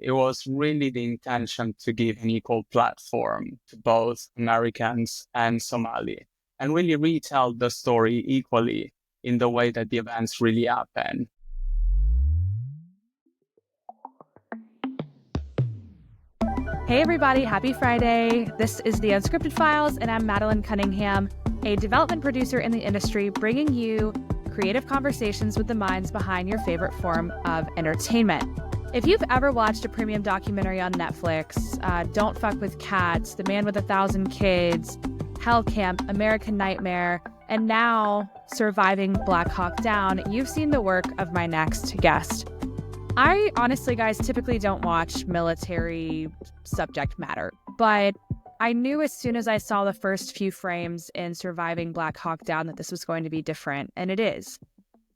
It was really the intention to give an equal platform to both Americans and Somali and really retell the story equally in the way that the events really happen. Hey everybody, happy Friday. This is the Unscripted Files, and I'm Madelyn Cunningham, a development producer in the industry, bringing you creative conversations with the minds behind your favorite form of entertainment. If you've ever watched a premium documentary on Netflix, Don't Fuck with Cats, The Man with 1,000 Kids, Hell Camp, American Nightmare, and now Surviving Black Hawk Down, you've seen the work of my next guest. I honestly, guys, typically don't watch military subject matter, but I knew as soon as I saw the first few frames in Surviving Black Hawk Down that this was going to be different, and it is.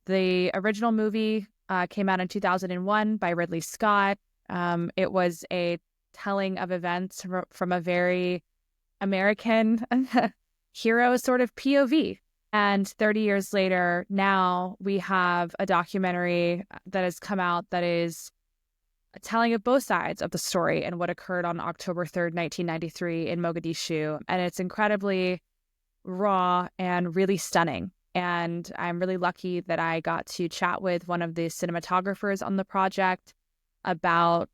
The original movie came out in 2001 by Ridley Scott. It was a telling of events from a very American hero sort of POV. And 30 years later, now we have a documentary that has come out that is telling of both sides of the story and what occurred on October 3rd, 1993 in Mogadishu. And it's incredibly raw and really stunning. And I'm really lucky that I got to chat with one of the cinematographers on the project about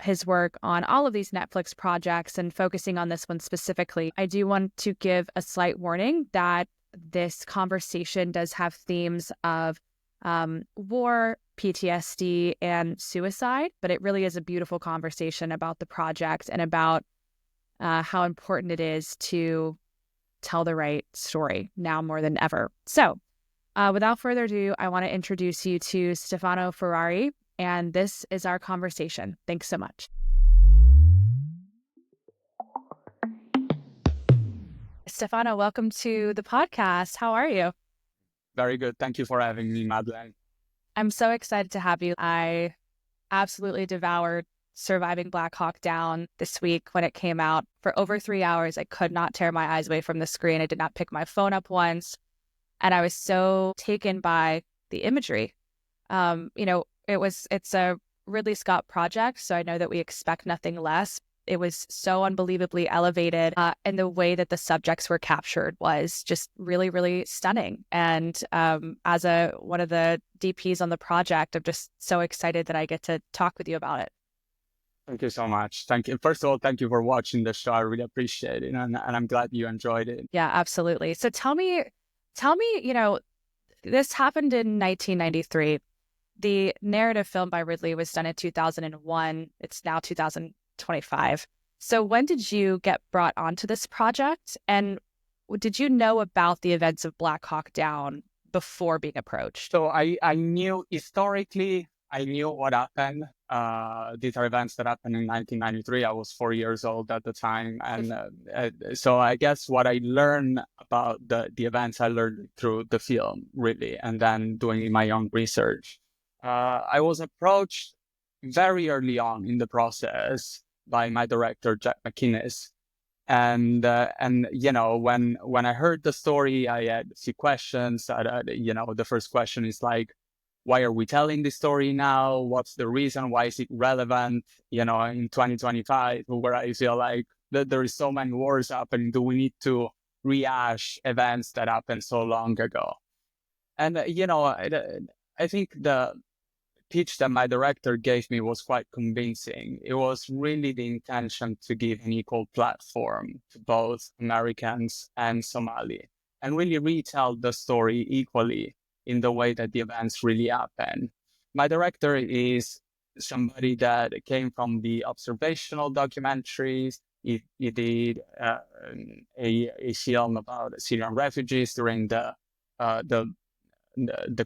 his work on all of these Netflix projects and focusing on this one specifically. I do want to give a slight warning that this conversation does have themes of war, PTSD, and suicide, but it really is a beautiful conversation about the project and about how important it is to tell the right story now more than ever. So without further ado, I want to introduce you to Stefano Ferrari, and this is our conversation. Thanks so much. Stefano, welcome to the podcast. How are you? Very good. Thank you for having me, Madelyn. I'm so excited to have you. I absolutely devoured Surviving Black Hawk Down this week when it came out. For over 3 hours, I could not tear my eyes away from the screen. I did not pick my phone up once. And I was so taken by the imagery. It's a Ridley Scott project, so I know that we expect nothing less. It was so unbelievably elevated, and the way that the subjects were captured was just really, really stunning. And as one of the DPs on the project, I'm just so excited that I get to talk with you about it. Thank you so much. Thank you. First of all, thank you for watching the show. I really appreciate it, and I'm glad you enjoyed it. Yeah, absolutely. So tell me, this happened in 1993. The narrative film by Ridley was done in 2001. It's now 2025. So when did you get brought onto this project? And did you know about the events of Black Hawk Down before being approached? So I knew historically, I knew what happened. These are events that happened in 1993. I was 4 years old at the time. And so I guess what I learned about the events, I learned through the film, really, and then doing my own research. I was approached very early on in the process by my director, Jack McInnes. And when I heard the story, I had a few questions. The first question is like, why are we telling this story now? What's the reason? Why is it relevant, in 2025, where I feel like that there is so many wars happening? Do we need to rehash events that happened so long ago? And, I think the pitch that my director gave me was quite convincing. It was really the intention to give an equal platform to both Americans and Somali and really retell the story equally in the way that the events really happen. My director is somebody that came from the observational documentaries. He did a film about Syrian refugees during the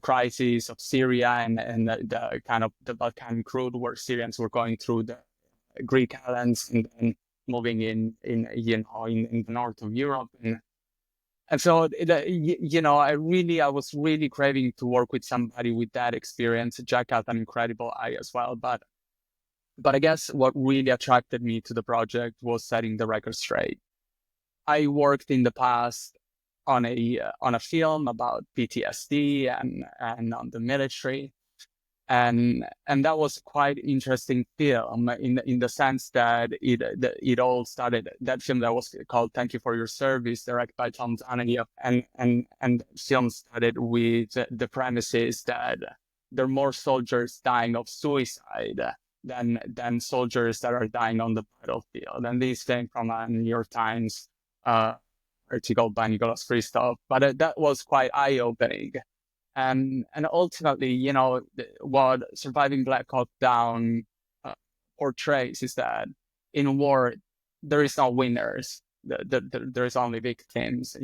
crisis of Syria and the kind of the Balkan route where Syrians were going through the Greek islands and then moving in the north of Europe. And so, I was really craving to work with somebody with that experience. Jack has an incredible eye as well. But I guess what really attracted me to the project was setting the record straight. I worked in the past on a film about PTSD and on the military. And that was quite interesting film in the sense that it all started, that film that was called Thank You for Your Service, directed by Tom Donahue, and film started with the premises that there are more soldiers dying of suicide than soldiers that are dying on the battlefield. And this came from a New York Times article by Nicholas Kristof, but that was quite eye-opening. And ultimately, what Surviving Black Hawk Down portrays is that in war, there is no winners. There is only victims,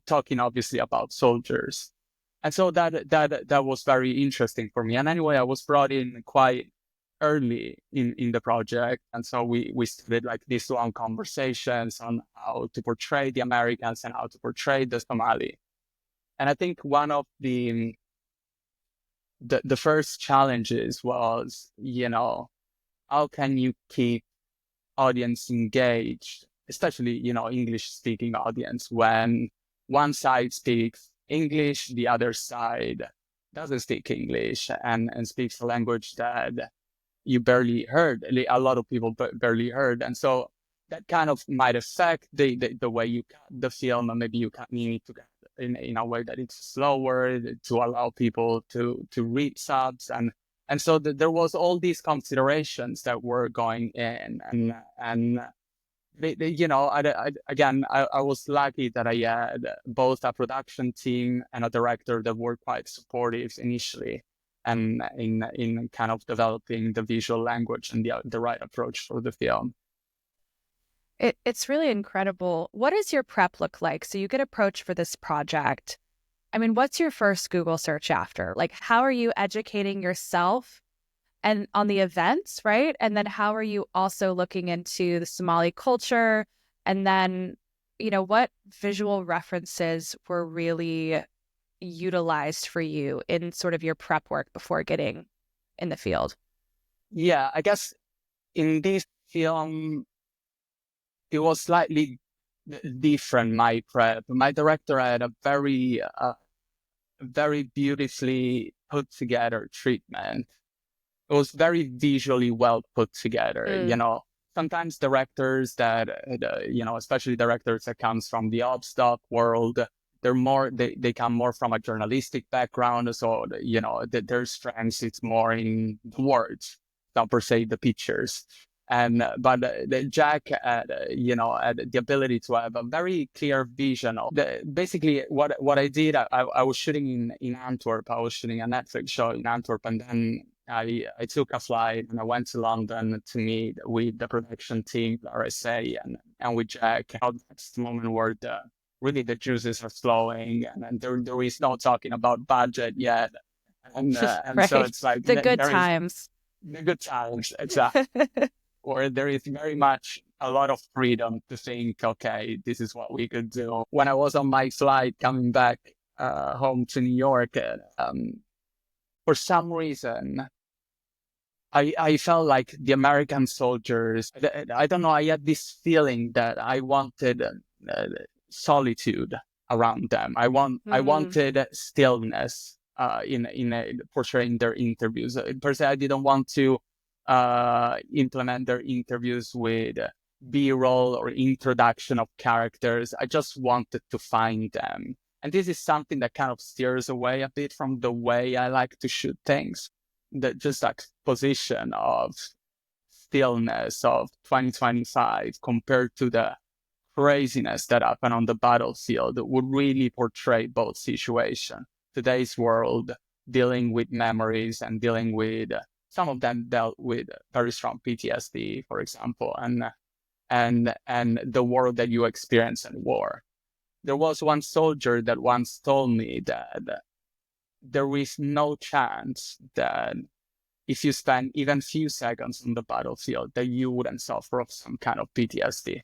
talking obviously about soldiers. And so that was very interesting for me. And anyway, I was brought in quite early in the project. And so we started like these long conversations on how to portray the Americans and how to portray the Somali. And I think one of the first challenges was, how can you keep audience engaged, especially, English speaking audience, when one side speaks English, the other side doesn't speak English and speaks a language that you barely heard, a lot of people barely heard. And so that kind of might affect the way you cut the film, and maybe you need to cut in a way that it's slower to allow people to read subs, and so there was all these considerations that were going in, and I was lucky that I had both a production team and a director that were quite supportive initially, and in kind of developing the visual language and the right approach for the film. It's really incredible. What does your prep look like? So you get approached for this project. I mean, what's your first Google search after? Like, how are you educating yourself and on the events, right? And then how are you also looking into the Somali culture? And then, what visual references were really utilized for you in sort of your prep work before getting in the field? Yeah, I guess in this film, it was slightly different, my prep. My director had a very, very beautifully put together treatment. It was very visually well put together. Sometimes directors that, especially directors that comes from the op stock world, they come more from a journalistic background. So, their strength is more in the words, not per se the pictures. But Jack had the ability to have a very clear vision of basically what I did. I was shooting in Antwerp. I was shooting a Netflix show in Antwerp, and then I took a flight and I went to London to meet with the production team, RSA, and with Jack. That's the moment where really the juices are flowing, and there is no talking about budget yet, and right. So it's like the good times. The good times, exactly. Or there is very much a lot of freedom to think, okay, this is what we could do. When I was on my flight coming back home to New York, for some reason, I felt like the American soldiers, I don't know, I had this feeling that I wanted solitude around them. I wanted stillness in portraying their interviews. Per se, I didn't want to implement their interviews with B-roll or introduction of characters. I just wanted to find them. And this is something that kind of steers away a bit from the way I like to shoot things. Just that position of stillness of 2025 compared to the craziness that happened on the battlefield would really portray both situations. Today's world dealing with memories and dealing with some of them dealt with very strong PTSD, for example, and the world that you experience in war. There was one soldier that once told me that there is no chance that if you spend even few seconds on the battlefield, that you wouldn't suffer of some kind of PTSD.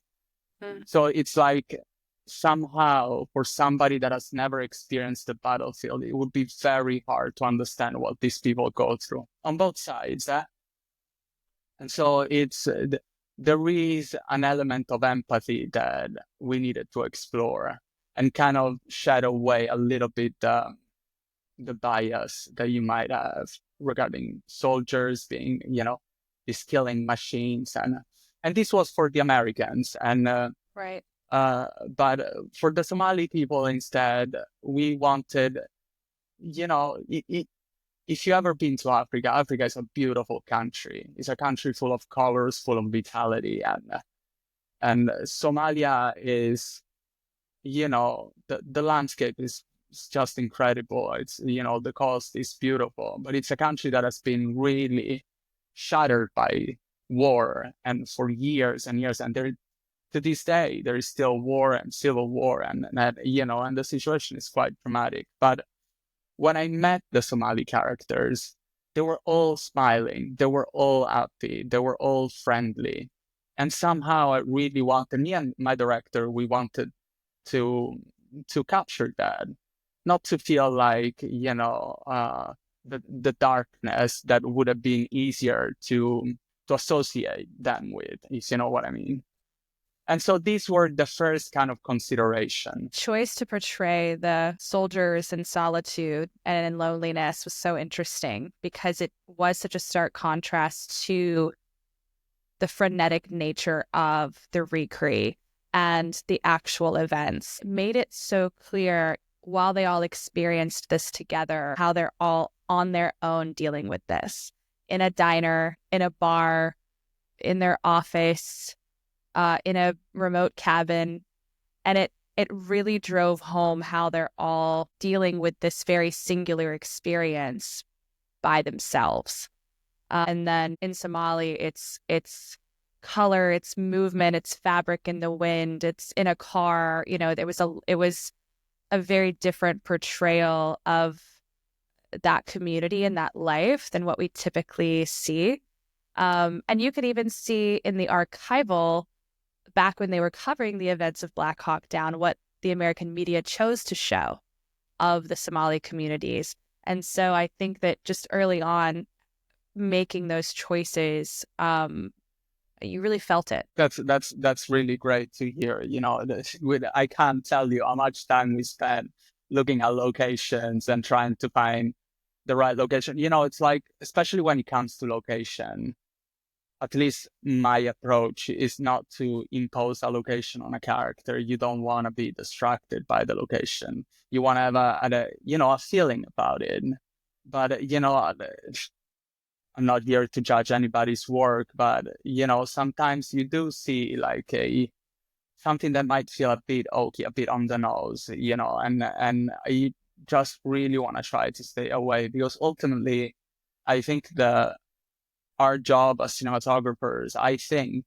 So it's like somehow for somebody that has never experienced the battlefield, it would be very hard to understand what these people go through on both sides. And so there is an element of empathy that we needed to explore and kind of shed away a little bit the bias that you might have regarding soldiers being, these killing machines, and this was for the Americans, and Right. but for the Somali people instead, we wanted, if you ever been to Africa, Africa is a beautiful country. It's a country full of colors, full of vitality, and Somalia is, the landscape is just incredible. It's, the coast is beautiful, but it's a country that has been really shattered by war, and for years and years, and there, to this day, there is still war and civil war, and and the situation is quite dramatic. But when I met the Somali characters, they were all smiling, they were all happy, they were all friendly. And somehow I really wanted, me and my director, we wanted to capture that, not to feel like, the darkness that would have been easier to associate them with, if you know what I mean. And so these were the first kind of consideration. Choice to portray the soldiers in solitude and in loneliness was so interesting because it was such a stark contrast to the frenetic nature of the recre and the actual events. It made it so clear while they all experienced this together, how they're all on their own dealing with this. In a diner, in a bar, in their office, in a remote cabin. And it really drove home how they're all dealing with this very singular experience by themselves. And then in Somali, it's color, it's movement, it's fabric in the wind, it's in a car. It was a very different portrayal of that community and that life than what we typically see. And you could even see in the archival, back when they were covering the events of Black Hawk Down, what the American media chose to show of the Somali communities. And so I think that just early on, making those choices, you really felt it. That's really great to hear. I can't tell you how much time we spent looking at locations and trying to find the right location. It's like, especially when it comes to location, at least my approach is not to impose a location on a character. You don't want to be distracted by the location. You want to have a feeling about it. But, I'm not here to judge anybody's work, but, sometimes you do see like something that might feel a bit oaky, a bit on the nose, and I just really want to try to stay away, because ultimately I think our job as cinematographers, I think,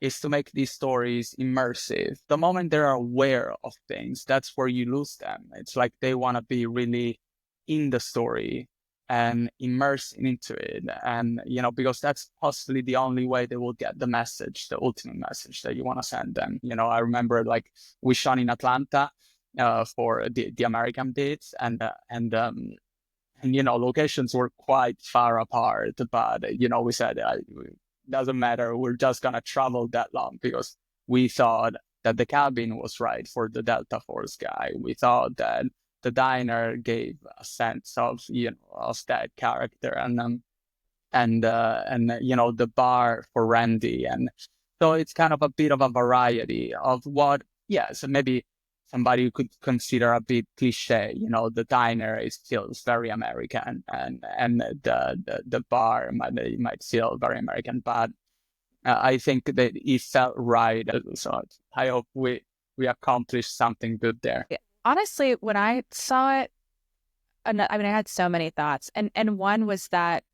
is to make these stories immersive. The moment they're aware of things, that's where you lose them. It's like they want to be really in the story and immersed into it. And, because that's possibly the only way they will get the message, the ultimate message that you want to send them. I remember like we shot in Atlanta for the American bits, and locations were quite far apart, but, we said, it doesn't matter. We're just going to travel that long, because we thought that the cabin was right for the Delta Force guy. We thought that the diner gave a sense of, of that character, and the bar for Randy. And so it's kind of a bit of a variety of what, so maybe somebody could consider a bit cliche. The diner feels very American, and the bar might feel very American, but I think that it felt right. So I hope we accomplished something good there. Honestly, when I saw it, I had so many thoughts, and one was that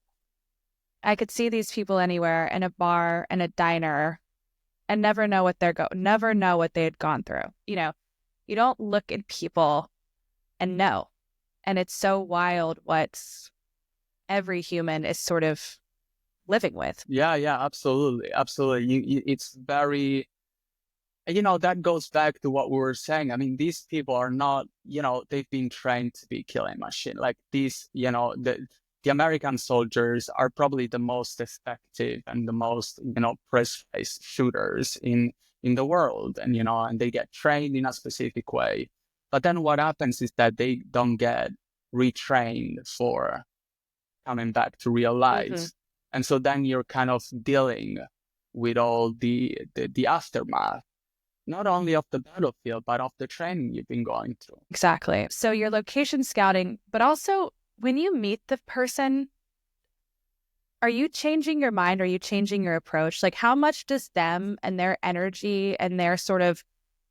I could see these people anywhere, in a bar and a diner, and never know what they had gone through. You don't look at people and know. And it's so wild what every human is sort of living with. Yeah, absolutely. It's very, that goes back to what we were saying. I mean, these people are not, they've been trained to be killing machine. Like these, the American soldiers are probably the most effective and the most, precise shooters in the world, and and they get trained in a specific way. But then what happens is that they don't get retrained for coming back to real life. And so then you're kind of dealing with all the aftermath, not only of the battlefield, but of the training you've been going through. Exactly. So you're location scouting, but also when you meet the person, are you changing your mind? Are you changing your approach? Like, how much does them and their energy and their sort of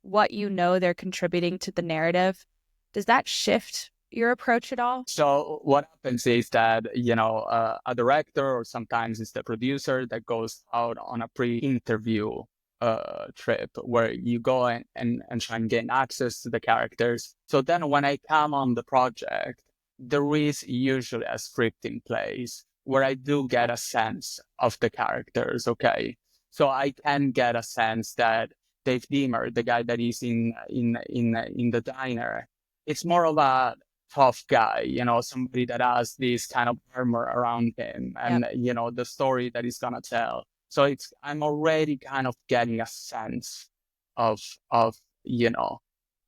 what you know they're contributing to the narrative, does that shift your approach at all? So what happens is that, a director, or sometimes it's the producer, that goes out on a pre-interview trip where you go and try and gain access to the characters. So then when I come on the project, there is usually a script in place where I do get a sense of the characters, okay? So I can get a sense that Dave Deemer, the guy that is in the diner, it's more of a tough guy, somebody that has this kind of armor around him, and the story that he's gonna tell. So I'm already kind of getting a sense of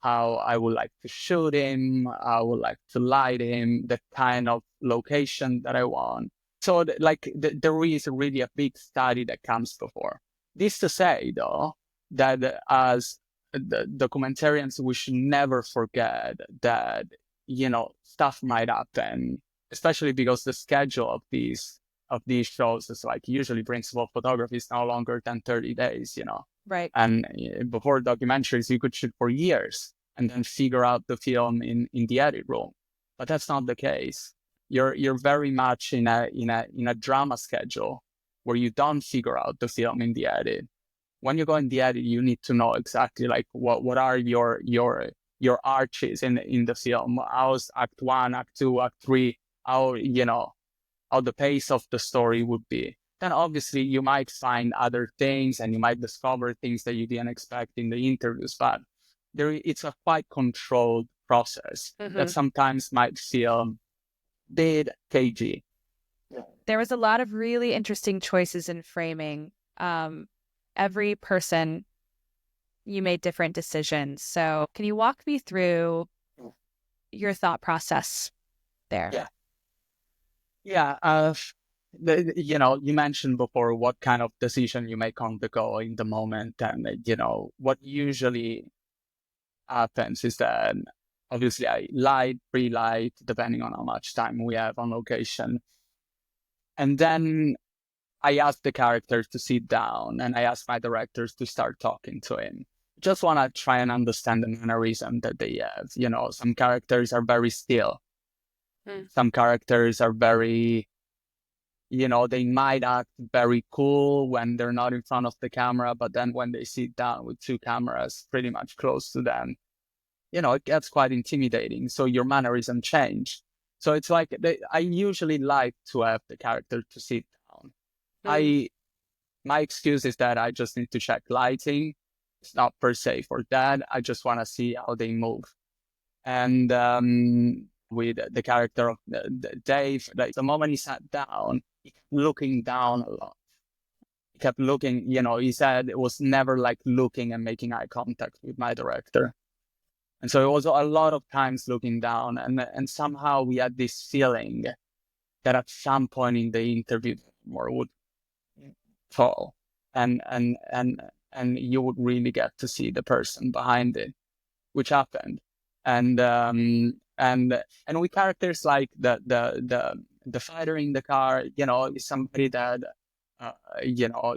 how I would like to shoot him, I would like to light him, the kind of location that I want. So there is really a big study that comes before. This to say, though, that as the documentarians, we should never forget that stuff might happen, especially because the schedule of these shows is like usually principal photography is no longer than 30 days, Right. And before documentaries, you could shoot for years and then figure out the film in the edit room. But that's not the case. You're very much in a drama schedule where you don't figure out the film in the edit. When you go in the edit, you need to know exactly like what are your arches in the film. How's Act 1, Act 2, Act 3, how the pace of the story would be. Then obviously you might find other things and you might discover things that you didn't expect in the interviews, but it's a quite controlled process that sometimes might feel a bit cagey. There was a lot of really interesting choices in framing. Every person, you made different decisions. So can you walk me through your thought process there? Yeah. You mentioned before what kind of decision you make on the go in the moment. And, what usually happens is that obviously I light, pre-light, depending on how much time we have on location. And then I ask the characters to sit down and I ask my directors to start talking to him. Just want to try and understand the mannerism that they have. Some characters are very still. Some characters are very, they might act very cool when they're not in front of the camera, but then when they sit down with two cameras pretty much close to them, it gets quite intimidating. So your mannerism change. So it's like, I usually like to have the character to sit down. My excuse is that I just need to check lighting. It's not per se for that. I just want to see how they move. And with the character of Dave, like the moment he sat down, he kept looking down a lot. He kept looking, he said it was never like looking and making eye contact with my director. And so it was a lot of times looking down, and somehow we had this feeling that at some point in the interview, more would fall, and you would really get to see the person behind it, which happened. And with characters like the fighter in the car, is somebody that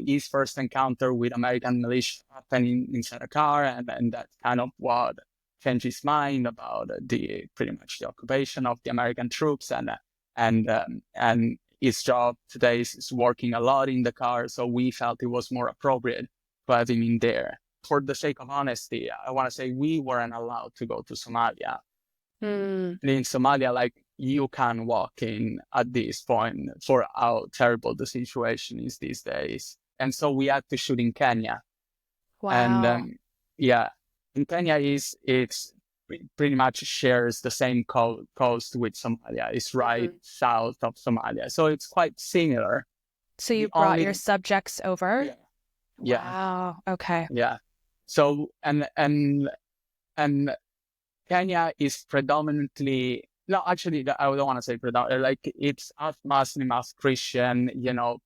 his first encounter with American militia happened inside a car, and that's kind of what changed his mind about pretty much the occupation of the American troops, and his job today is working a lot in the car. So we felt it was more appropriate to have him in there. For the sake of honesty, I want to say we weren't allowed to go to Somalia. In Somalia, like, you can walk in at this point for how terrible the situation is these days. And so we had to shoot in Kenya. Wow. And in Kenya it's pretty much shares the same coast with Somalia. It's right south of Somalia. So it's quite similar. So you brought your subjects over? Yeah. Wow. Okay. Yeah. So, and Kenya is predominantly No, actually, I don't want to say predominant. Like it's as Muslim as Christian.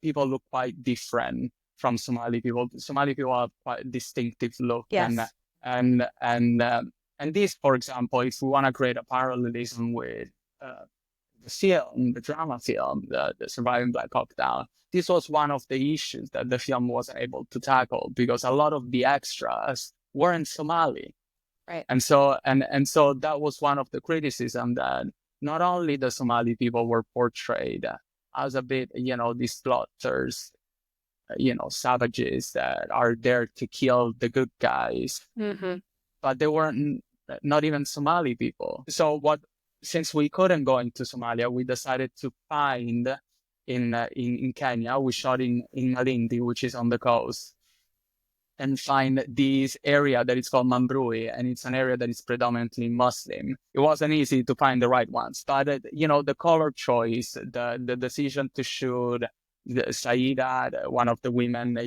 People look quite different from Somali people. Somali people have quite a distinctive look, Yes. and and and this, for example, if we want to create a parallelism with the film, the drama film, the Surviving Black Hawk Down, this was one of the issues that the film wasn't able to tackle because a lot of the extras weren't Somali. Right. And so that was one of the criticism, that not only the Somali people were portrayed as a bit, these plotters, savages that are there to kill the good guys, Mm-hmm. but they weren't not even Somali people. Since we couldn't go into Somalia, we decided to find in Kenya. We shot in Malindi, which is on the coast, and find this area that is called Mambrui, and it's an area that is predominantly Muslim. It wasn't easy to find the right ones, but the color choice, the decision to shoot Saida, one of the women,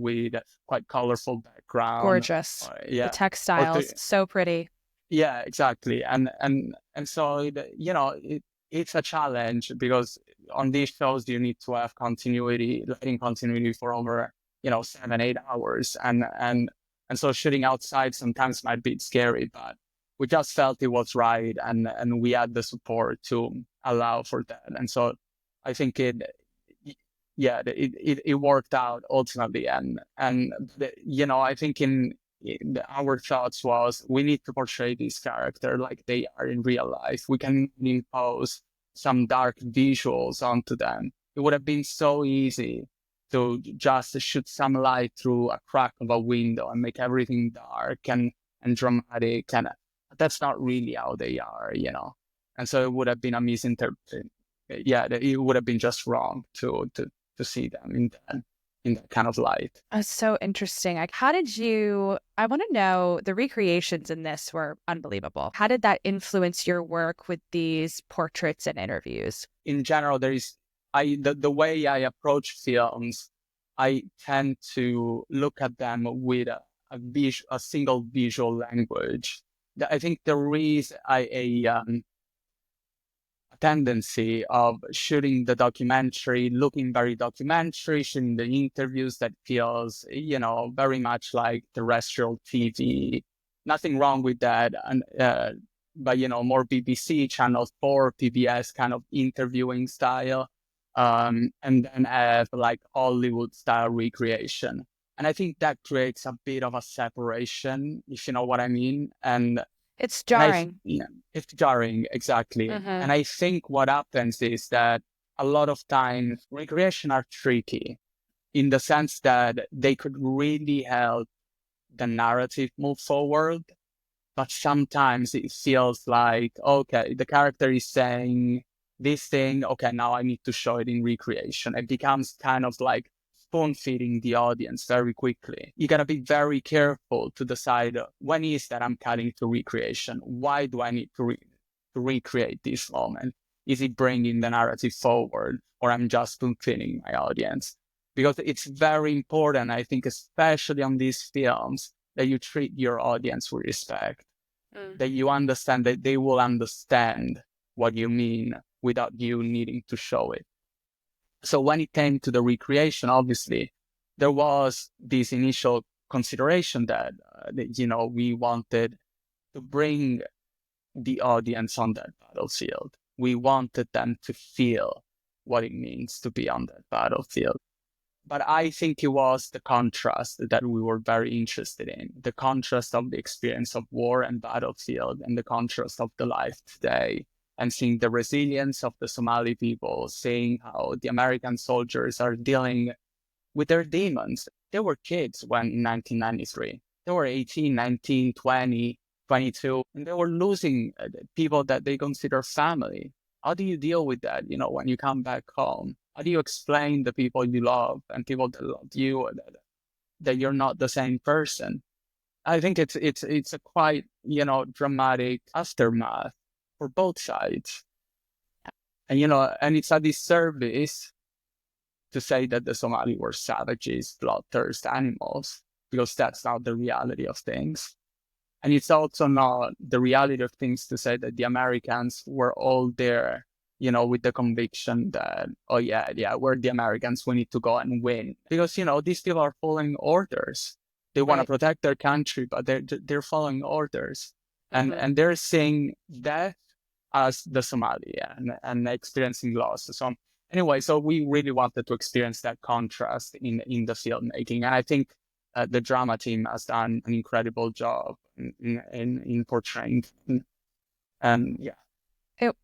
with quite colorful background, Gorgeous. The yeah, or to, textiles, so pretty. yeah, exactly, and so it's a challenge because on these shows you need to have lighting continuity for over 7-8 hours, and so shooting outside sometimes might be scary, but we just felt it was right, and we had the support to allow for that, and so I think it worked out ultimately, and I think our thoughts was we need to portray this character like they are in real life. We can impose some dark visuals onto them. It would have been so easy to just shoot some light through a crack of a window and make everything dark and dramatic, and that's not really how they are, and so it would have been a misinterpretation. Yeah, it would have been just wrong to see them in that kind of light. That's so interesting. Like, how did you, I want to know, the recreations in this were unbelievable. How did that influence your work with these portraits and interviews? In general, the way I approach films, I tend to look at them with a single visual language. I think there is a tendency of shooting the documentary, looking very documentary, shooting the interviews that feels, very much like terrestrial TV. Nothing wrong with that. But, more BBC, Channel 4, PBS kind of interviewing style. And then have like Hollywood style recreation. And I think that creates a bit of a separation, if you know what I mean. It's And jarring. it's jarring, exactly. Mm-hmm. And I think what happens is that a lot of times recreation are tricky in the sense that they could really help the narrative move forward. But sometimes it feels like, okay, the character is saying this thing. Okay, now I need to show it in recreation. It becomes kind of like spoon feeding the audience very quickly. You gotta be very careful to decide when is that I'm cutting to recreation. Why do I need to recreate this moment? Is it bringing the narrative forward, or I'm just spoon feeding my audience? Because it's very important, I think, especially on these films, that you treat your audience with respect, that you understand that they will understand what you mean without you needing to show it. So when it came to the recreation, obviously, there was this initial consideration that, we wanted to bring the audience on that battlefield. We wanted them to feel what it means to be on that battlefield. But I think it was the contrast that we were very interested in, the contrast of the experience of war and battlefield and the contrast of the life today, and seeing the resilience of the Somali people, seeing how the American soldiers are dealing with their demons. They were kids when in 1993. They were 18, 19, 20, 22, and they were losing people that they consider family. How do you deal with that, when you come back home? How do you explain the people you love and people that love you that you're not the same person? I think it's a quite, dramatic aftermath for both sides. And it's a disservice to say that the Somali were savages, bloodthirsty animals, because that's not the reality of things. And it's also not the reality of things to say that the Americans were all there, with the conviction that, oh yeah, we're the Americans, we need to go and win. Because, these people are following orders. They want to Right. protect their country, but they're following orders. Mhm. And they're seeing death as the Somali and experiencing loss. So anyway, so we really wanted to experience that contrast in the filmmaking. And I think the drama team has done an incredible job in portraying. And yeah.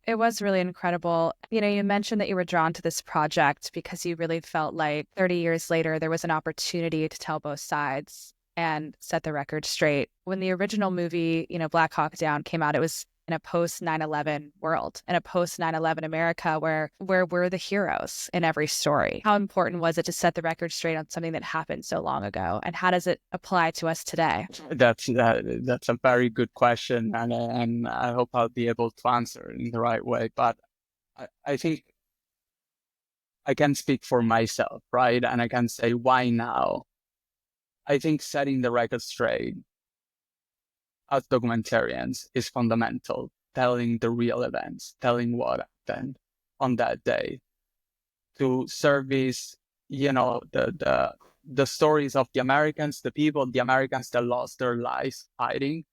It was really incredible. You mentioned that you were drawn to this project because you really felt like 30 years later, there was an opportunity to tell both sides and set the record straight. When the original movie, Black Hawk Down came out, it was in a post 9/11 world, in a post 9/11 America where we're the heroes in every story. How important was it to set the record straight on something that happened so long ago? And how does it apply to us today? That's a very good question, and I hope I'll be able to answer it in the right way. But I think I can speak for myself, right? And I can say, why now? I think setting the record straight as documentarians is fundamental. Telling the real events, telling what happened on that day, to service, the stories of the Americans, the Americans that lost their lives fighting,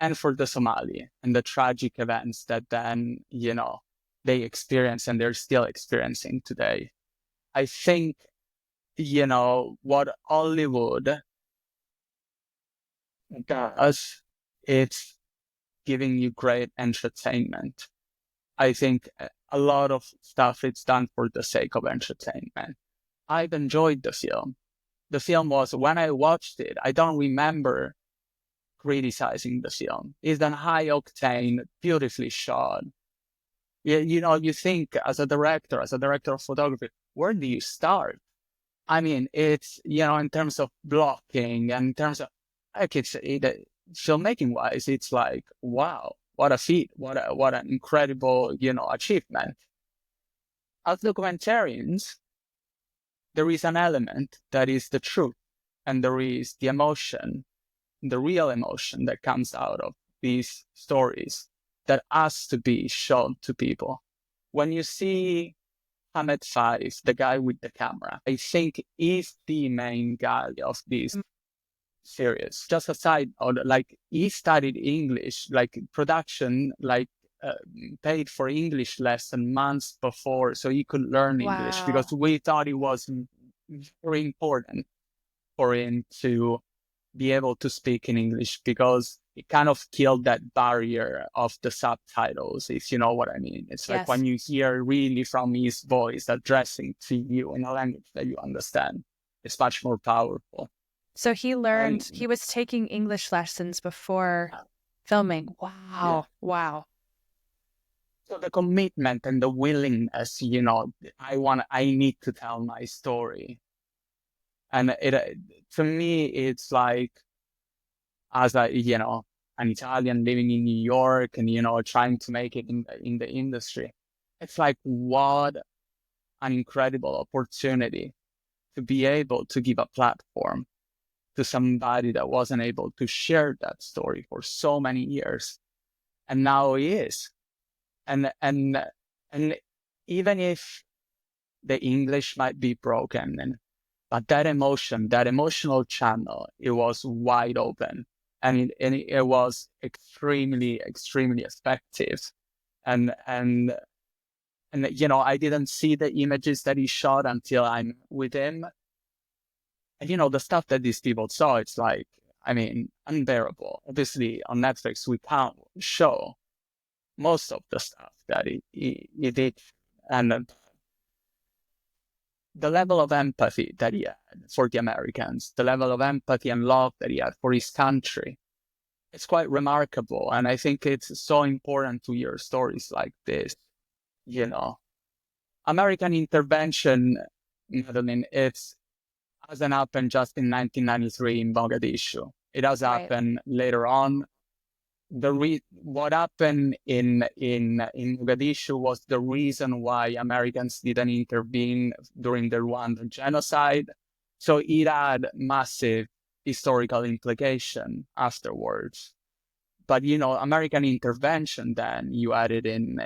and for the Somali and the tragic events that then, they experience and they're still experiencing today. I think, what Hollywood does, it's giving you great entertainment. I think a lot of stuff it's done for the sake of entertainment. I've enjoyed the film. The film was, when I watched it, I don't remember criticizing the film. It's an high octane, beautifully shot. You think as a director of photography, where do you start? I mean, it's, in terms of blocking and in terms of, like, filmmaking wise, it's like, wow, what a feat, what an incredible, achievement. As documentarians, there is an element that is the truth, and there is the emotion, the real emotion that comes out of these stories that has to be shown to people. When you see Ahmed Faris, the guy with the camera, I think is the main guy of this series. Just a side note, like, he studied English, like production, like paid for English lesson months before so he could learn English, Wow. because we thought it was very important for him to be able to speak in English, because it kind of killed that barrier of the subtitles, if you know what I mean. It's like Yes. when you hear really from his voice addressing to you in a language that you understand, it's much more powerful. So he And was taking English lessons before filming. yeah, Wow. Wow. so the commitment and the willingness, I need to tell my story. And to me, it's like, as an Italian living in New York and, trying to make it in the industry, it's like, what an incredible opportunity to be able to give a platform to somebody that wasn't able to share that story for so many years. And now he is. And even if the English might be broken, but that emotion, that emotional channel, it was wide open, and it was extremely, extremely effective. And I didn't see the images that he shot until I'm with him. And the stuff that these people saw, it's like, I mean, unbearable. Obviously, on Netflix, we can't show most of the stuff that he did. And the level of empathy that he had for the Americans, the level of empathy and love that he had for his country, it's quite remarkable. And I think it's so important to hear stories like this. You know, American intervention, Madeline, it hasn't happened just in 1993 in Mogadishu. It has Right. happened later on. What happened in Mogadishu was the reason why Americans didn't intervene during the Rwandan genocide. So it had massive historical implication afterwards. but American intervention. Then you added in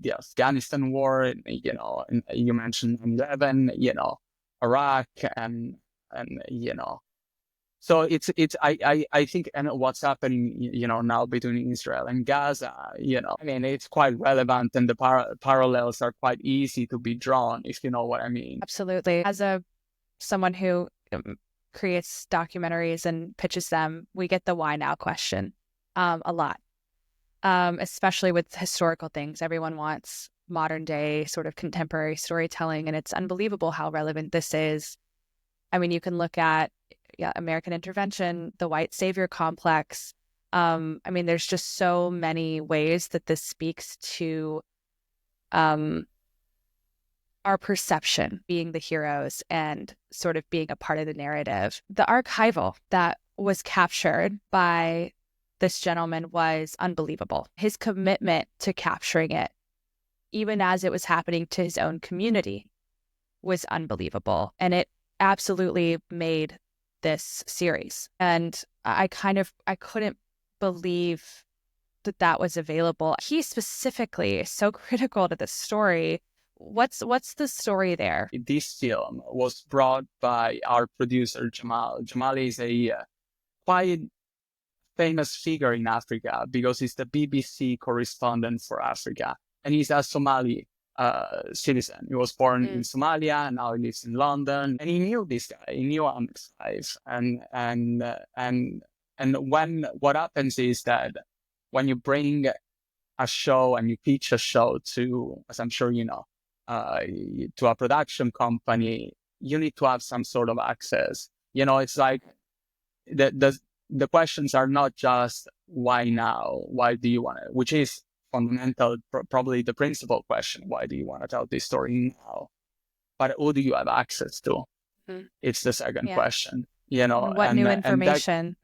the Afghanistan war. And you mentioned 9/11. Iraq and So I think, and what's happening now between Israel and Gaza. I mean, it's quite relevant, and the parallels are quite easy to be drawn, if you know what I mean. Absolutely. As someone who creates documentaries and pitches them, we get the why now question a lot, especially with historical things. Everyone wants modern day sort of contemporary storytelling, and it's unbelievable how relevant this is. I mean, you can look at American intervention, the white savior complex. I mean, there's just so many ways that this speaks to our perception, being the heroes and sort of being a part of the narrative. The archival that was captured by this gentleman was unbelievable. His commitment to capturing it, even as it was happening to his own community, was unbelievable. And it absolutely made this series. And I couldn't believe that was available. He specifically is so critical to the story. What's the story there? This film was brought by our producer, Jamal. Jamal is a quite famous figure in Africa because he's the BBC correspondent for Africa. And he's a Somali citizen. He was born in Somalia, and now he lives in London. And he knew this guy. He knew Ahmed's life. And when what happens is that when you bring a show and you pitch a show to, as I'm sure you know, to a production company, you need to have some sort of access. It's like the questions are not just why now, why do you want to, which is fundamental, probably the principal question, why do you want to tell this story now? But who do you have access to? It's the second question. What new information?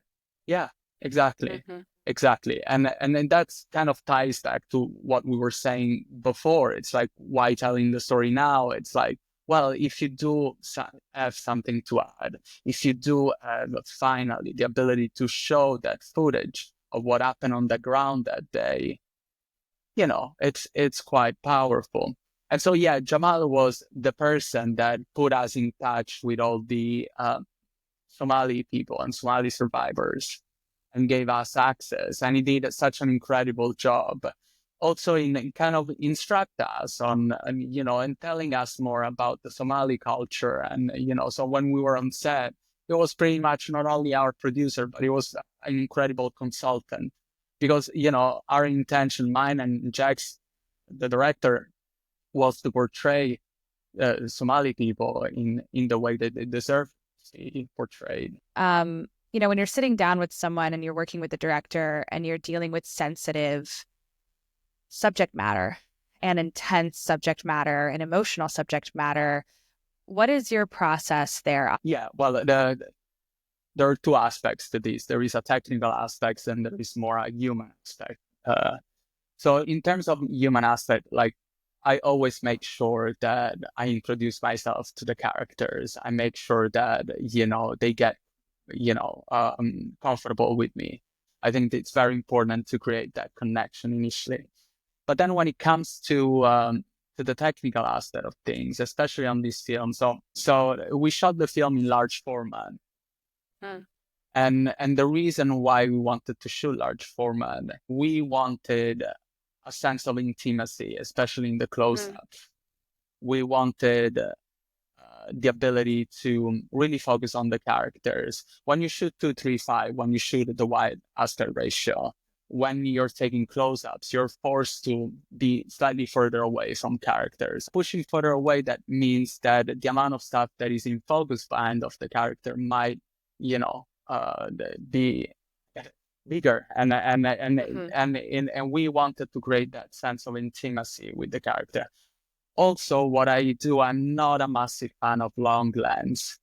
Exactly. Exactly. And then that's kind of ties back to what we were saying before. It's like, why telling the story now? It's like, well, if you do have something to add, if you do have finally the ability to show that footage of what happened on the ground that day, it's quite powerful. And so, Jamal was the person that put us in touch with all the Somali people and Somali survivors, and gave us access. And he did such an incredible job. Also in kind of instruct us on, and telling us more about the Somali culture. And, so when we were on set, it was pretty much not only our producer, but he was an incredible consultant. Because, our intention, mine and Jack's, the director, was to portray Somali people in the way that they deserve to be portrayed. When you're sitting down with someone and you're working with the director and you're dealing with sensitive subject matter and intense subject matter and emotional subject matter, what is your process there? Yeah, well, there are two aspects to this. There is a technical aspect and there is more a human aspect. So in terms of human aspect, like, I always make sure that I introduce myself to the characters. I make sure that, they get comfortable with me. I think it's very important to create that connection initially. But then when it comes to the technical aspect of things, especially on this film, so we shot the film in large format. And the reason why we wanted to shoot large format, we wanted a sense of intimacy, especially in the close-up. We wanted the ability to really focus on the characters. When you shoot 2:3:5, when you shoot at the wide aspect ratio, when you're taking close-ups, you're forced to be slightly further away from characters. Pushing further away, that means that the amount of stuff that is in focus behind of the character might, be bigger. And we wanted to create that sense of intimacy with the character. Also, what I do, I'm not a massive fan of long lens.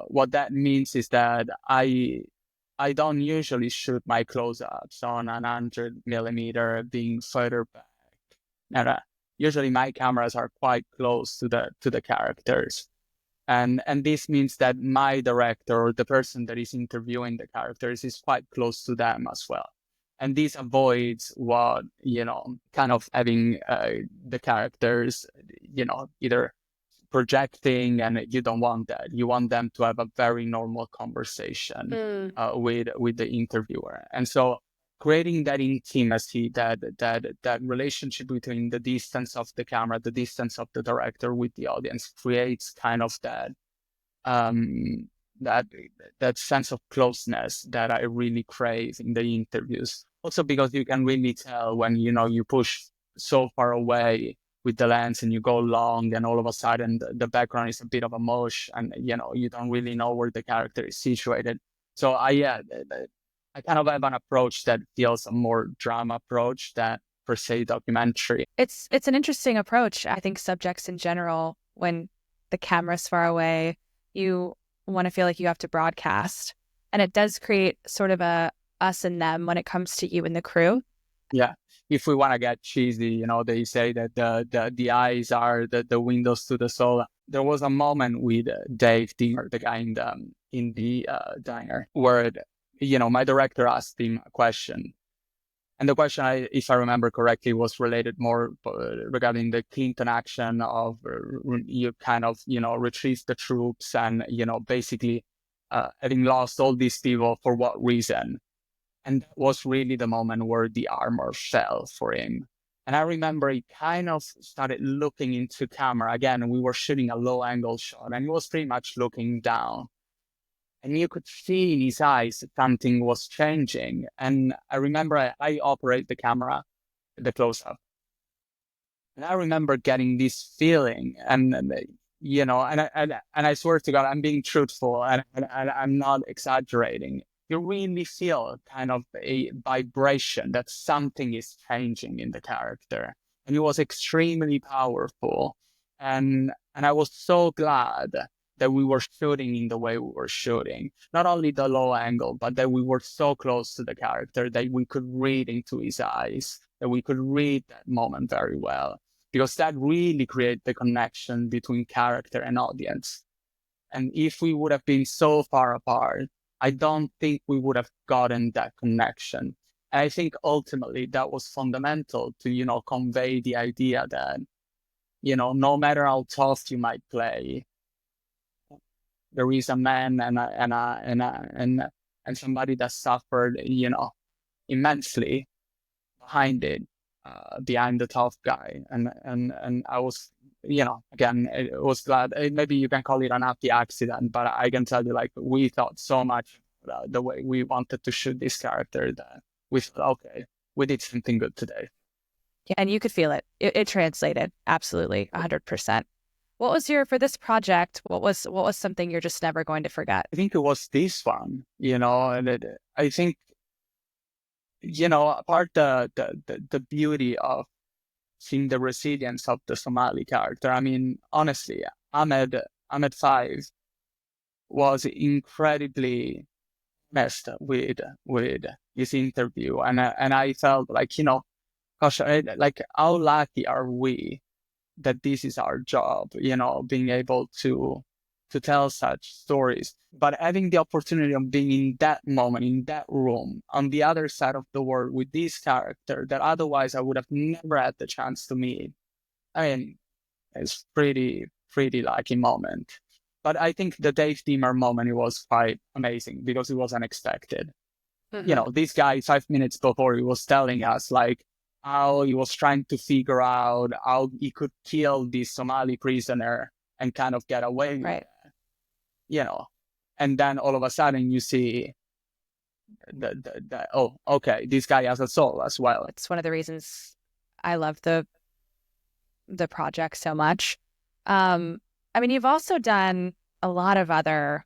What that means is that I don't usually shoot my close-ups on 100mm being further back. And usually my cameras are quite close to the characters. And this means that my director, or the person that is interviewing the characters, is quite close to them as well. And this avoids what, kind of having the characters, either projecting, and you don't want that. You want them to have a very normal conversation with the interviewer. And so creating that intimacy, that relationship between the distance of the camera, the distance of the director with the audience, creates kind of um, that that sense of closeness that I really crave in the interviews. Also because you can really tell when you push so far away with the lens and you go long, and all of a sudden the background is a bit of a mush, and you don't really know where the character is situated. So I kind of have an approach that feels a more drama approach than per se documentary. It's an interesting approach. I think subjects in general, when the camera's far away, you want to feel like you have to broadcast. And it does create sort of a us and them when it comes to you and the crew. Yeah. If we want to get cheesy, they say that the eyes are the windows to the soul. There was a moment with Dave Dimmer, the guy in the diner, where my director asked him a question. And the question, if I remember correctly, was related more regarding the Clinton action of you kind of, retrieve the troops and, basically having lost all these people, for what reason? And that was really the moment where the armor fell for him. And I remember he kind of started looking into camera. Again, we were shooting a low angle shot, and he was pretty much looking down. And you could see in his eyes something was changing. And I remember I operate the camera, the close-up. And I remember getting this feeling, and I swear to God, I'm being truthful, and I'm not exaggerating. You really feel kind of a vibration that something is changing in the character. And it was extremely powerful. And I was so glad that we were shooting in the way we were shooting. Not only the low angle, but that we were so close to the character that we could read into his eyes, that we could read that moment very well. Because that really created the connection between character and audience. And if we would have been so far apart, I don't think we would have gotten that connection. And I think ultimately that was fundamental to, convey the idea that, no matter how tough you might play, there is a man and somebody that suffered, immensely behind it, behind the tough guy. And I was, again, it was glad. Maybe you can call it an happy accident, but I can tell you, like, we thought so much about the way we wanted to shoot this character that we thought, okay, we did something good today. Yeah, and you could feel it. It translated. Absolutely. 100%. What was for this project, what was something you're just never going to forget? I think it was this one, and I think, apart the beauty of seeing the resilience of the Somali character. I mean, honestly, Ahmed Five was incredibly messed with his interview, and I felt like, gosh, like, how lucky are we that this is our job, being able to tell such stories, but having the opportunity of being in that moment, in that room, on the other side of the world with this character that otherwise I would have never had the chance to meet. I mean, it's pretty lucky moment. But I think the Dave Dimmer moment, it was quite amazing because it was unexpected. Mm-hmm. This guy 5 minutes before, he was telling us like how he was trying to figure out how he could kill this Somali prisoner and kind of get away with it. And then all of a sudden you see oh, okay, this guy has a soul as well. It's one of the reasons I love the project so much. I mean, you've also done a lot of other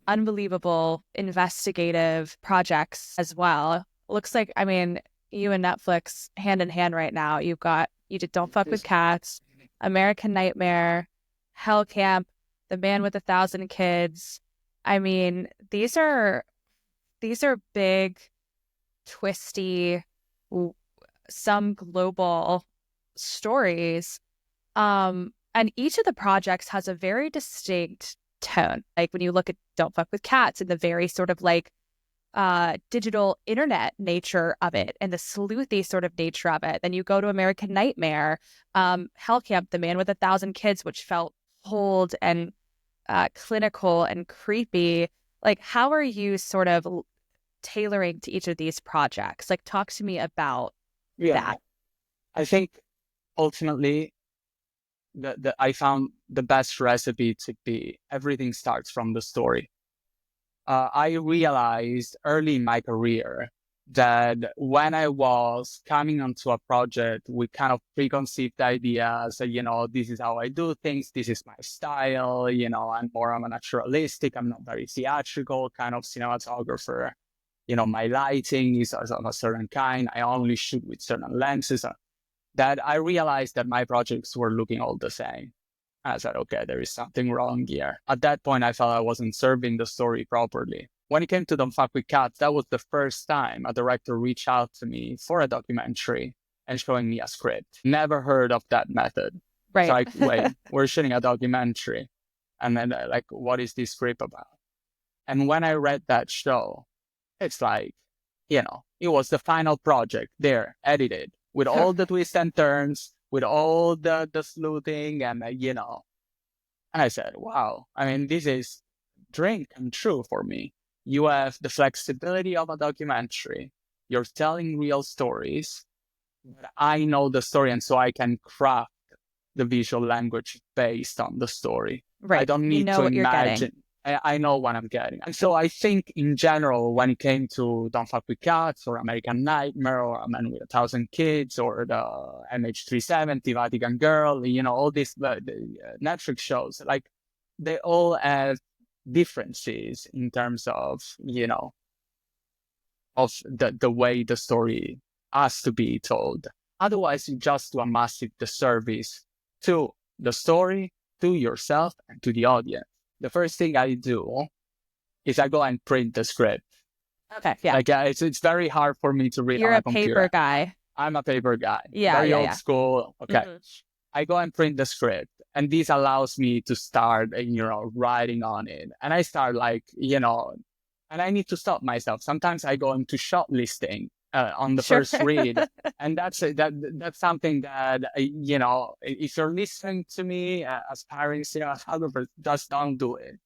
unbelievable investigative projects as well. Looks like, I mean, you and Netflix hand in hand right now. You did Don't Fuck with Cats, American Nightmare, Hell Camp, The Man with 1,000 Kids. I mean, these are big, twisty, some global stories. And each of the projects has a very distinct tone. Like when you look at Don't Fuck with Cats, and the very sort of like digital internet nature of it and the sleuthy sort of nature of it. Then you go to American Nightmare, Hell Camp, The Man with 1,000 Kids, which felt cold and clinical and creepy. Like, how are you sort of tailoring to each of these projects? Like, talk to me about Yeah, that. I think ultimately I found the best recipe to be everything starts from the story. I realized early in my career that when I was coming onto a project with kind of preconceived ideas, this is how I do things, this is my style, I'm a naturalistic, I'm not very theatrical kind of cinematographer. My lighting is of a certain kind, I only shoot with certain lenses. That I realized that my projects were looking all the same. I said, okay, there is something wrong here. At that point, I felt I wasn't serving the story properly. When it came to Don't Fuck With Cats, that was the first time a director reached out to me for a documentary and showing me a script. Never heard of that method. So Right. like, wait, we're shooting a documentary. And then like, what is this script about? And when I read that show, it's like, it was the final project there, edited with all the twists and turns, with all the sleuthing, and and I said, wow, I mean, this is dream come true for me. You have the flexibility of a documentary. You're telling real stories, but I know the story, and so I can craft the visual language based on the story. I Right. don't You need know to what you're getting. imagine. I know what I'm getting. And so I think in general, when it came to Don't Fuck With Cats or American Nightmare or A Man with 1,000 Kids or the MH370, Vatican Girl, all these the Netflix shows, like they all have differences in terms of the way the story has to be told. Otherwise, you just do a massive disservice to the story, to yourself, and to the audience. The first thing I do is I go and print the script. Okay. Yeah. Like it's very hard for me to read You're on a a paper computer. guy. I'm a paper guy, Yeah. very Yeah. old Yeah. school. Okay. Mhm. I go and print the script, and this allows me to start, writing on it. And I start and I need to stop myself. Sometimes I go into shortlisting on the Sure. first read, and that's something that if you're listening to me, aspiring cinematographers, just don't do it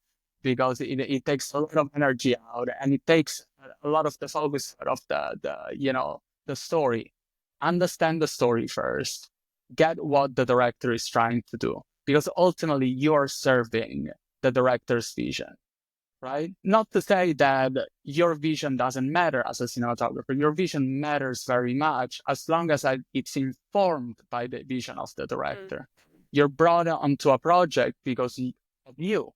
because it takes a lot of energy out, and it takes a lot of the focus out of the story. Understand the story first, get what the director is trying to do, because ultimately you're serving the director's vision, right? Not to say that your vision doesn't matter as a cinematographer. Your vision matters very much as long as it's informed by the vision of the director. You're brought onto a project because of you're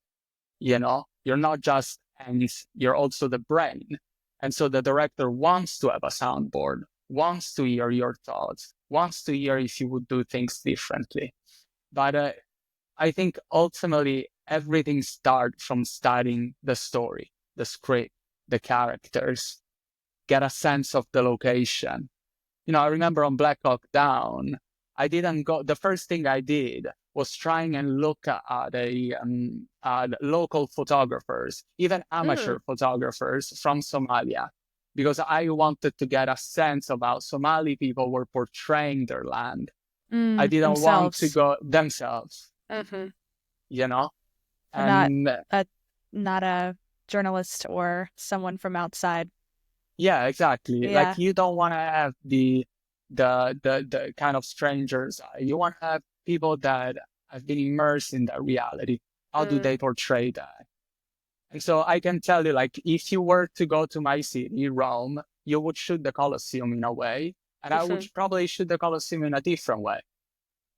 not just hands, you're also the brain. And so the director wants to have a soundboard, wants to hear your thoughts, wants to hear if you would do things differently. But I think ultimately everything starts from studying the story, the script, the characters, get a sense of the location. I remember on Black Hawk Down, I didn't go, the first thing I did was trying and look at local photographers, even amateur photographers from Somalia, because I wanted to get a sense of how Somali people were portraying their land. I didn't want to Themselves. go themselves, Mm-hmm. you know? And not And a not a journalist or someone from outside. yeah, exactly. Like Yeah. you don't want to have the kind of strangers. You want to have people that have been immersed in that reality. How do they portray that? And so I can tell you, like, if you were to go to my city, Rome, you would shoot the Colosseum in a way, and I would probably shoot the Colosseum in a different way.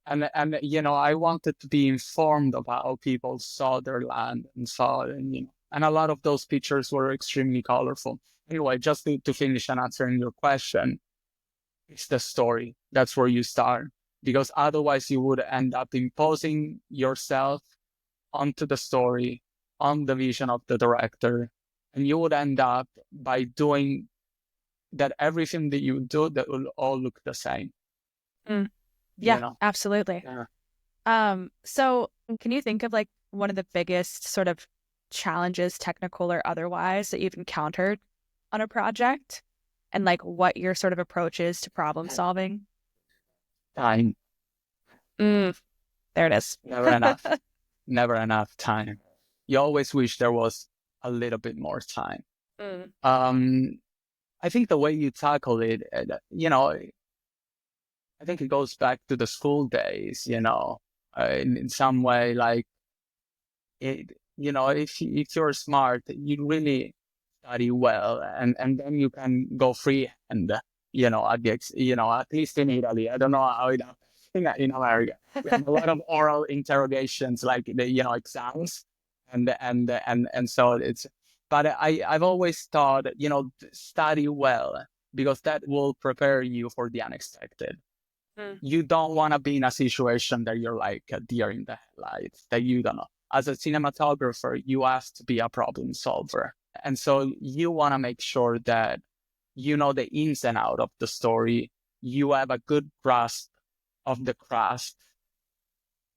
And I wanted to be informed of how people saw their land and saw it, and a lot of those pictures were extremely colorful. Anyway, just to finish and answering your question, it's the story. That's where you start, because otherwise you would end up imposing yourself onto the story, on the vision of the director, and you would end up by doing that everything that you do that will all look the same. Mm. You Yeah, know? absolutely. Yeah. So can you think of like one of the biggest sort of challenges, technical or otherwise, that you've encountered on a project and like what your sort of approach is to problem solving? Time. There it is. Never enough. Never enough time. You always wish there was a little bit more time. I think the way you tackle it, I think it goes back to the school days, in some way, like it, if you're smart, you really study well, and then you can go free and, at least in Italy, I don't know how it happens in America. We have a lot of oral interrogations, like exams, and so it's. But I've always thought, study well, because that will prepare you for the unexpected. You don't want to be in a situation that you're like a deer in the headlights, that you don't know. As a cinematographer, you have to be a problem solver. And so you want to make sure that you know the ins and out of the story. You have a good grasp of the craft.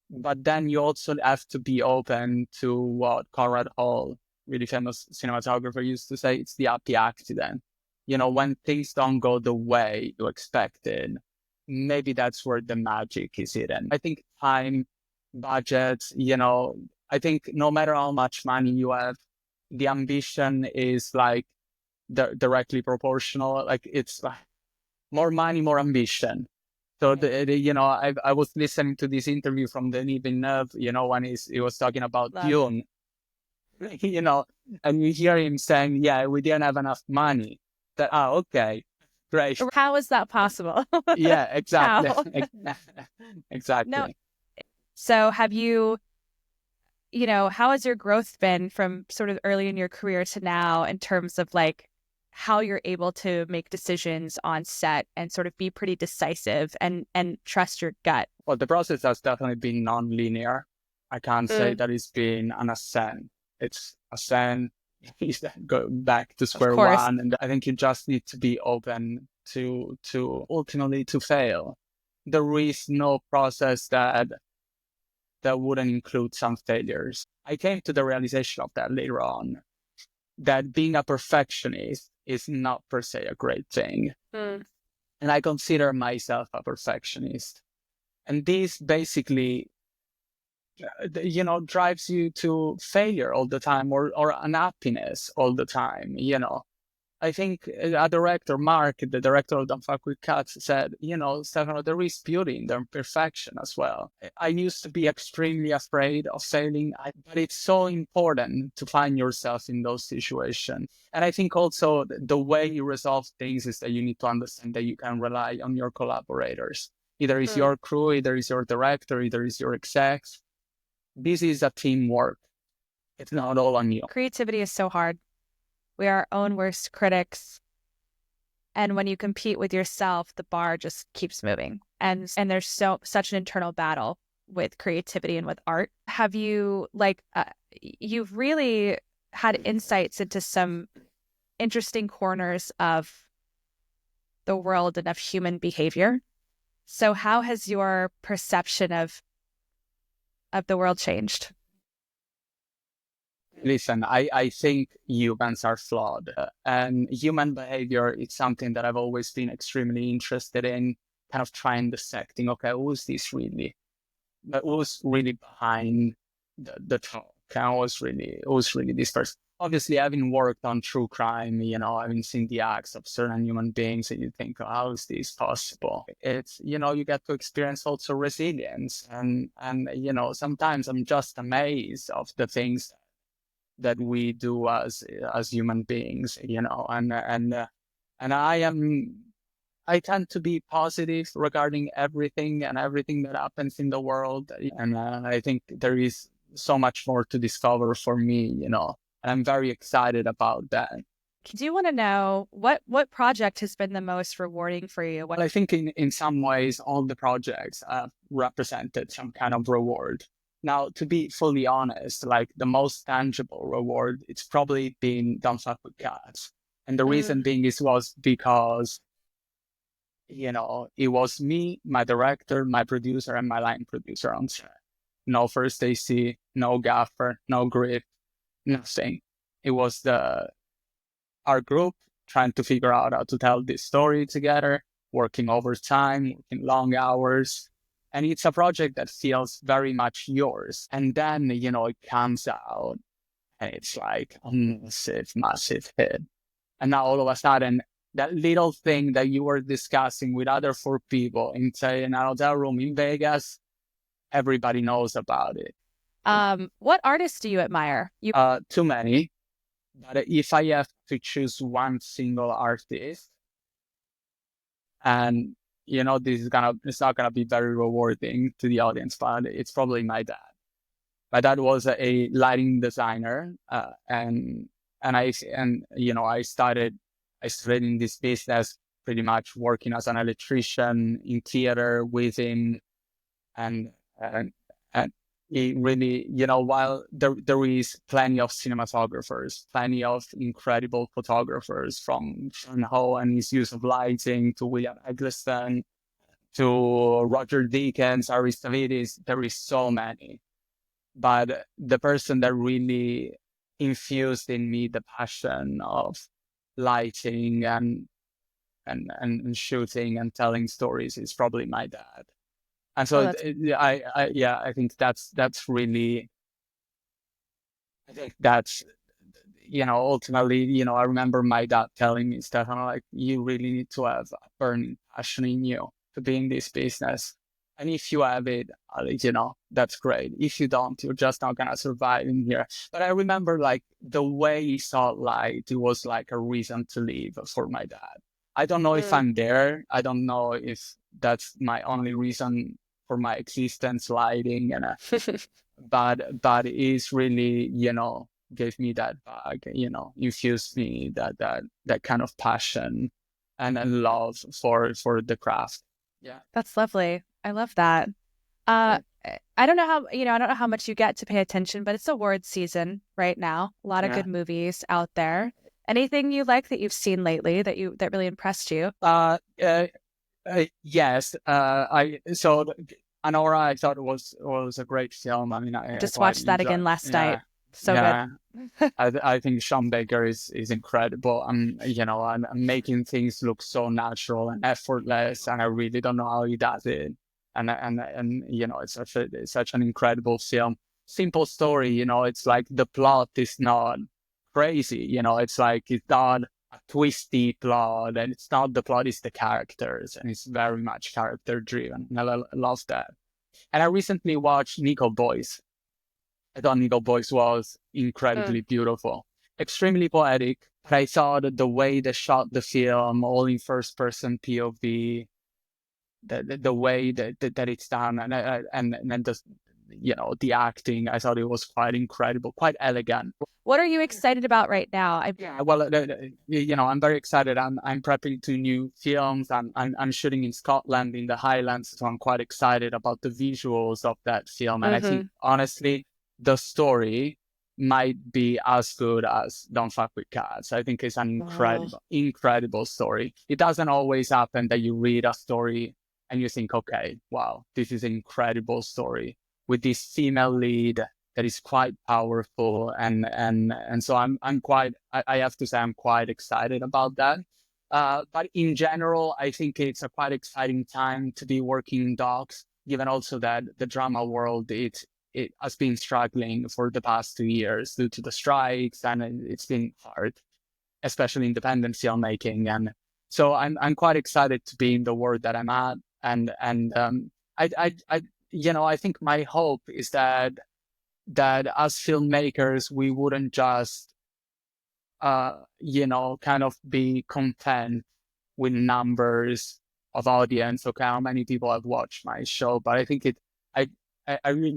But then you also have to be open to what Conrad Hall, really famous cinematographer, used to say, it's the happy accident. When things don't go the way you expected, maybe that's where the magic is hidden. I think time, budget, I think no matter how much money you have, the ambition is like directly proportional. Like it's like more money, more ambition. So I was listening to this interview from Denis Villeneuve, when he was talking about Dune, and you hear him saying, "Yeah, we didn't have enough money." Okay, great. How is that possible? Yeah, exactly. How? Exactly. No. So have you, how has your growth been from sort of early in your career to now in terms of like how you're able to make decisions on set and sort of be pretty decisive and trust your gut? Well, the process has definitely been non-linear. I can't say that it's been an ascent. It's ascent, go back to square one. And I think you just need to be open to ultimately to fail. There is no process that wouldn't include some failures. I came to the realization of that later on, that being a perfectionist is not per se a great thing. And I consider myself a perfectionist. And this basically, drives you to failure all the time, or unhappiness all the time, I think a director, Mark, the director of Don't Fuck With Cats, said, Stefano, there is beauty in the imperfection as well. I used to be extremely afraid of failing, but it's so important to find yourself in those situations. And I think also the way you resolve things is that you need to understand that you can rely on your collaborators. Either it's your crew, either it's your director, either it's your execs. This is a teamwork. It's not all on you. Creativity is so hard. We are our own worst critics. And when you compete with yourself, the bar just keeps moving. And there's such an internal battle with creativity and with art. Have you, you've really had insights into some interesting corners of the world and of human behavior. So how has your perception of the world changed? Listen, I think humans are flawed, and human behavior is something that I've always been extremely interested in, kind of trying dissecting, okay, who's this really? But who's really behind the talk? And who's really this person? Obviously, having worked on true crime, having seen the acts of certain human beings, and you think, oh, how is this possible? It's, you get to experience also resilience. And sometimes I'm just amazed of the things that we do as human beings, and I tend to be positive regarding everything that happens in the world. And I think there is so much more to discover for me, and I'm very excited about that. Do you want to know what project has been the most rewarding for you? Well, I think in some ways, all the projects represented some kind of reward. Now, to be fully honest, like the most tangible reward, it's probably been Don't Fuck With Cats. And the reason being was because, it was me, my director, my producer, and my line producer on set. No first AC, no gaffer, no grip, nothing. It was our group trying to figure out how to tell this story together, working overtime, working long hours. And it's a project that feels very much yours. And then, it comes out and it's like a massive, massive hit. And now all of a sudden, that little thing that you were discussing with other four people in, say, in a hotel room in Vegas, everybody knows about it. What artists do you admire? Too many. But if I have to choose one single artist, and it's not gonna be very rewarding to the audience, but it's probably my dad. My dad was a lighting designer, and I started in this business pretty much working as an electrician in theater with him, and it really, while there is plenty of cinematographers, plenty of incredible photographers, from Sean Ho and his use of lighting to William Eggleston to Roger Deakins, Aristovides, there is so many. But the person that really infused in me the passion of lighting and shooting and telling stories is probably my dad. And so I think that's really, I think that's, ultimately, I remember my dad telling me, Stefano, like, you really need to have a burning passion in you to be in this business. And if you have it, that's great. If you don't, you're just not going to survive in here. But I remember, like, the way he saw light, it was like a reason to live for my dad. I don't know if I'm there. I don't know if that's my only reason for my existence, lighting. But it is really, gave me that bug, infused me that kind of passion and love for the craft. Yeah. That's lovely. I love that. I don't know how much you get to pay attention, but it's award season right now. A lot of good movies out there. Anything you like that you've seen lately that really impressed you? Yes. Anora, I thought it was a great film. I mean, I just watched that again last night. So good. I think Sean Baker is incredible. I'm making things look so natural and effortless, and I really don't know how he does it. And it's such an incredible film. Simple story, it's like the plot is not crazy, it's like it's not a twisty plot, and it's not the plot, it's the characters, and it's very much character driven. And I love that. And I recently watched Nickel Boys. I thought Nickel Boys was incredibly beautiful, extremely poetic. But I thought the way they shot the film, all in first person POV, the way that it's done, and just the acting, I thought it was quite incredible, quite elegant. What are you excited about right now? I'm very excited. I'm prepping 2 new films. I'm shooting in Scotland in the Highlands, so I'm quite excited about the visuals of that film. And I think, honestly, the story might be as good as Don't Fuck with Cats. I think it's an incredible story. It doesn't always happen that you read a story and you think, okay, wow, this is an incredible story with this female lead that is quite powerful, and so I have to say I'm quite excited about that. But in general, I think it's a quite exciting time to be working in docs, given also that the drama world it has been struggling for the past 2 years due to the strikes, and it's been hard, especially independent filmmaking. And so I'm quite excited to be in the world that I'm at, and I think my hope is that as filmmakers, we wouldn't just, kind of be content with numbers of audience. Okay, how many people have watched my show? But I think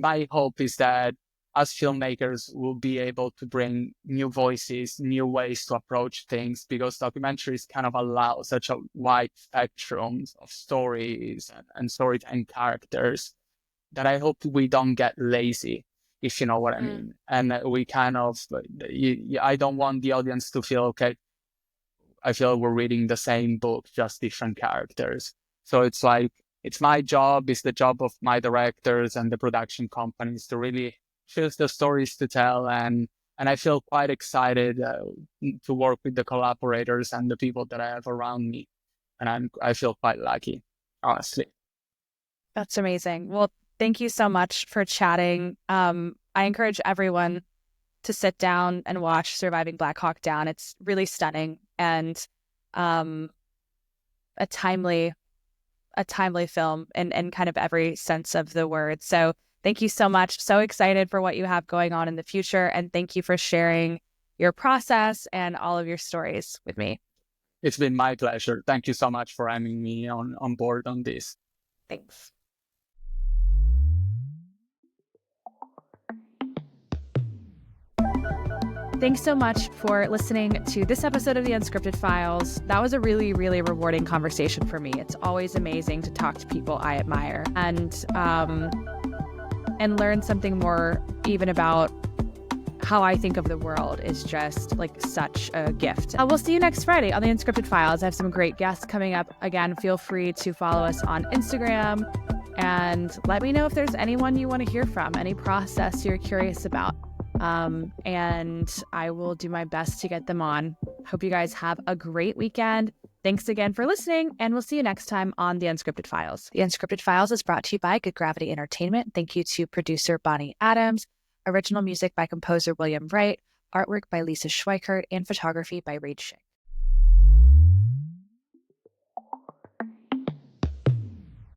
my hope is that as filmmakers, we'll be able to bring new voices, new ways to approach things, because documentaries kind of allow such a wide spectrum of stories and storytelling characters that I hope we don't get lazy, if you know what I mean. And we kind of, I don't want the audience to feel, okay, I feel we're reading the same book, just different characters. So it's like, it's my job, it's the job of my directors and the production companies to really choose the stories to tell and And I feel quite excited to work with the collaborators and the people that I have around me. And I feel quite lucky, honestly. That's amazing. Well, thank you so much for chatting. I encourage everyone to sit down and watch Surviving Black Hawk Down. It's really stunning and a timely film in kind of every sense of the word. So thank you so much. So excited for what you have going on in the future. And thank you for sharing your process and all of your stories with me. It's been my pleasure. Thank you so much for having me on board on this. Thanks. Thanks so much for listening to this episode of The Unscripted Files. That was a really, really rewarding conversation for me. It's always amazing to talk to people I admire and learn something more even about how I think of the world is just like such a gift. We'll see you next Friday on The Unscripted Files. I have some great guests coming up. Again, feel free to follow us on Instagram and let me know if there's anyone you want to hear from, any process you're curious about. And I will do my best to get them on. Hope you guys have a great weekend. Thanks again for listening, and we'll see you next time on The Unscripted Files. The Unscripted Files is brought to you by Good Gravity Entertainment. Thank you to producer Bonnie Adams, original music by composer William Wright, artwork by Lisa Schweikert, and photography by Reid Schick.